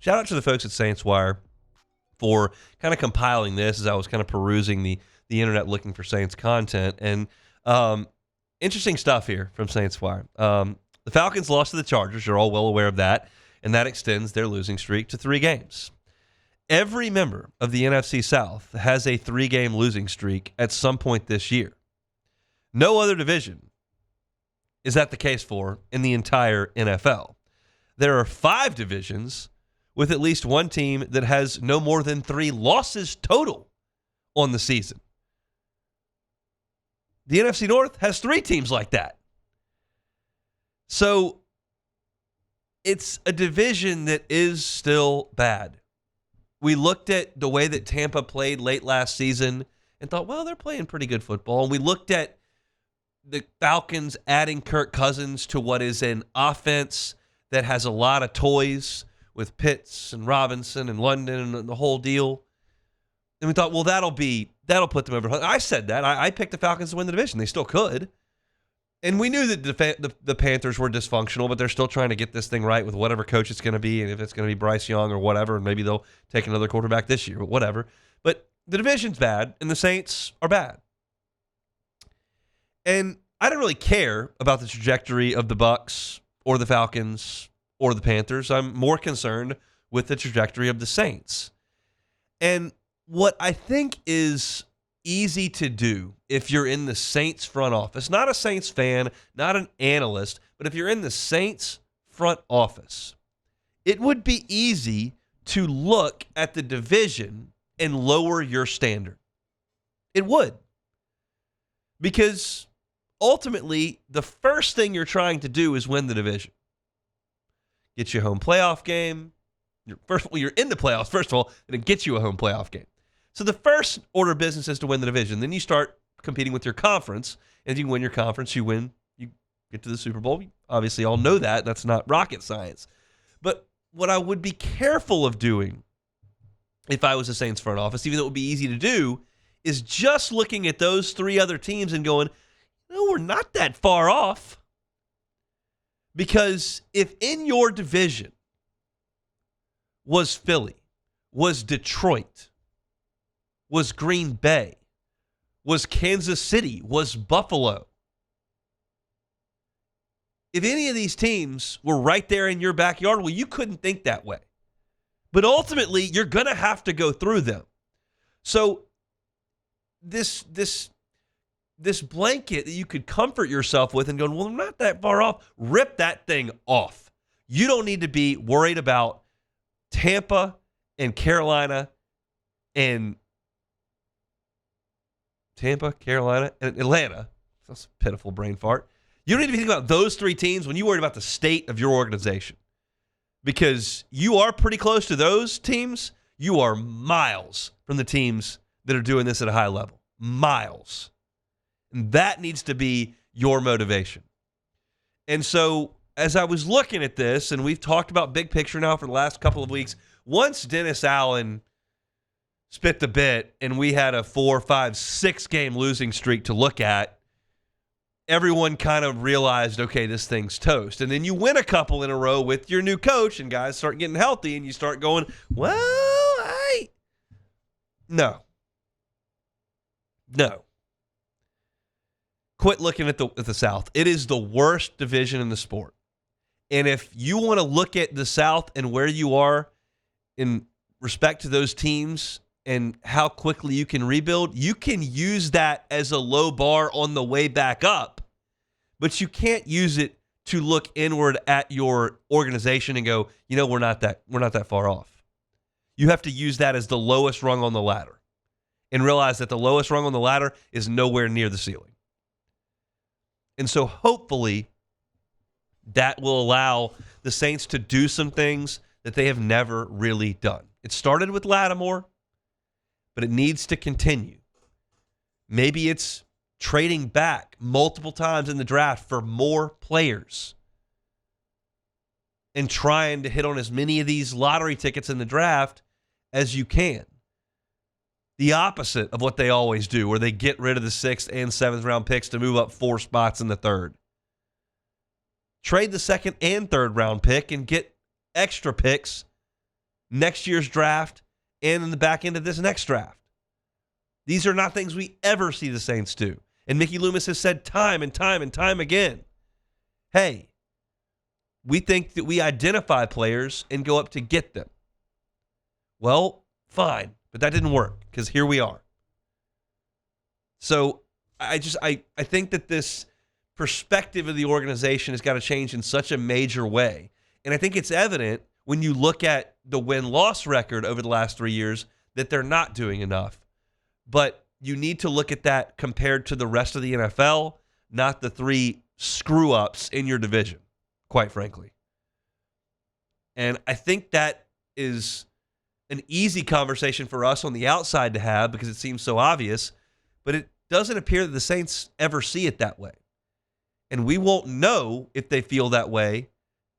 shout out to the folks at Saints Wire for kind of compiling this as I was kind of perusing the internet looking for Saints content. And interesting stuff here from Saints Wire. The Falcons lost to the Chargers. You're all well aware of that. And that extends their losing streak to 3 games. Every member of the NFC South has a 3-game losing streak at some point this year. No other division is that the case for in the entire NFL. There are 5 divisions with at least one team that has no more than 3 losses total on the season. The NFC North has 3 teams like that. So it's a division that is still bad. We looked at the way that Tampa played late last season and thought, well, they're playing pretty good football. And we looked at the Falcons adding Kirk Cousins to what is an offense that has a lot of toys with Pitts and Robinson and London and the whole deal. And we thought, well, that'll put them over. I said that. I picked the Falcons to win the division. They still could. And we knew that the Panthers were dysfunctional, but they're still trying to get this thing right with whatever coach it's going to be, and if it's going to be Bryce Young or whatever, and maybe they'll take another quarterback this year, but whatever. But the division's bad, and the Saints are bad. And I don't really care about the trajectory of the Bucs or the Falcons or the Panthers. I'm more concerned with the trajectory of the Saints. And what I think is easy to do if you're in the Saints front office, not a Saints fan, not an analyst, but if you're in the Saints front office, it would be easy to look at the division and lower your standard. It would. Because ultimately, the first thing you're trying to do is win the division. Get you a home playoff game. You're in the playoffs, first of all, and it gets you a home playoff game. So the first order of business is to win the division. Then you start competing with your conference. And if you win your conference, you win. You get to the Super Bowl. You obviously all know that. That's not rocket science. But what I would be careful of doing if I was a Saints front office, even though it would be easy to do, is just looking at those 3 other teams and going, no, we're not that far off. Because if in your division was Philly, was Detroit, was Green Bay, was Kansas City, was Buffalo. If any of these teams were right there in your backyard, well, you couldn't think that way. But ultimately, you're going to have to go through them. So this blanket that you could comfort yourself with and go, well, I'm not that far off, rip that thing off. You don't need to be worried about Tampa and Carolina and Atlanta. That's a pitiful brain fart. You don't need to be thinking about those 3 teams when you worry about the state of your organization. Because you are pretty close to those teams. You are miles from the teams that are doing this at a high level. Miles. And that needs to be your motivation. And so as I was looking at this, and we've talked about big picture now for the last couple of weeks, once Dennis Allen spit the bit and we had a 4, 5, 6 game losing streak to look at, everyone kind of realized, okay, this thing's toast. And then you win a couple in a row with your new coach and guys start getting healthy and you start going, well, No. Quit looking at the South. It is the worst division in the sport. And if you want to look at the South and where you are in respect to those teams and how quickly you can rebuild, you can use that as a low bar on the way back up. But you can't use it to look inward at your organization and go, we're not that far off. You have to use that as the lowest rung on the ladder and realize that the lowest rung on the ladder is nowhere near the ceiling. And so hopefully that will allow the Saints to do some things that they have never really done. It started with Lattimore, but it needs to continue. Maybe it's trading back multiple times in the draft for more players and trying to hit on as many of these lottery tickets in the draft as you can. The opposite of what they always do, where they get rid of the 6th and 7th round picks to move up 4 spots in the 3rd. Trade the 2nd and 3rd round pick and get extra picks next year's draft and in the back end of this next draft. These are not things we ever see the Saints do. And Mickey Loomis has said time and time and time again, hey, we think that we identify players and go up to get them. Well, fine, but that didn't work because here we are. So I think that this perspective of the organization has got to change in such a major way. And I think it's evident when you look at the win-loss record over the last 3 years that they're not doing enough. But you need to look at that compared to the rest of the NFL, not the 3 screw-ups in your division, quite frankly. And I think that is an easy conversation for us on the outside to have because it seems so obvious, but it doesn't appear that the Saints ever see it that way. And we won't know if they feel that way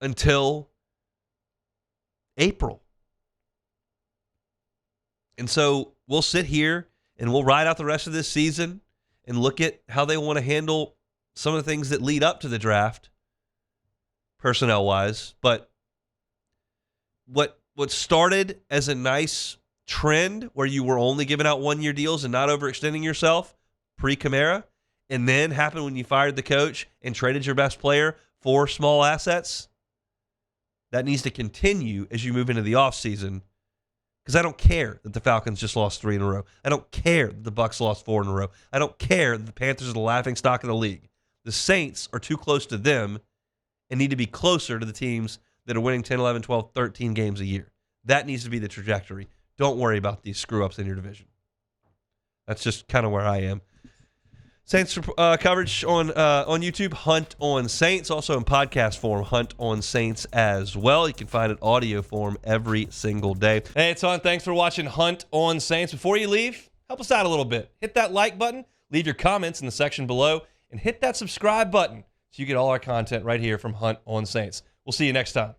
until April. And so we'll sit here and we'll ride out the rest of this season and look at how they want to handle some of the things that lead up to the draft, personnel-wise. But what started as a nice trend where you were only giving out one-year deals and not overextending yourself pre-Kamara, and then happened when you fired the coach and traded your best player for small assets, that needs to continue as you move into the offseason. Because I don't care that the Falcons just lost 3 in a row. I don't care that the Bucs lost 4 in a row. I don't care that the Panthers are the laughingstock of the league. The Saints are too close to them and need to be closer to the teams that are winning 10, 11, 12, 13 games a year. That needs to be the trajectory. Don't worry about these screw-ups in your division. That's just kind of where I am. Saints coverage on YouTube, Hunt on Saints. Also in podcast form, Hunt on Saints as well. You can find it audio form every single day. Hey, it's on. Thanks for watching Hunt on Saints. Before you leave, help us out a little bit. Hit that like button, leave your comments in the section below, and hit that subscribe button so you get all our content right here from Hunt on Saints. We'll see you next time.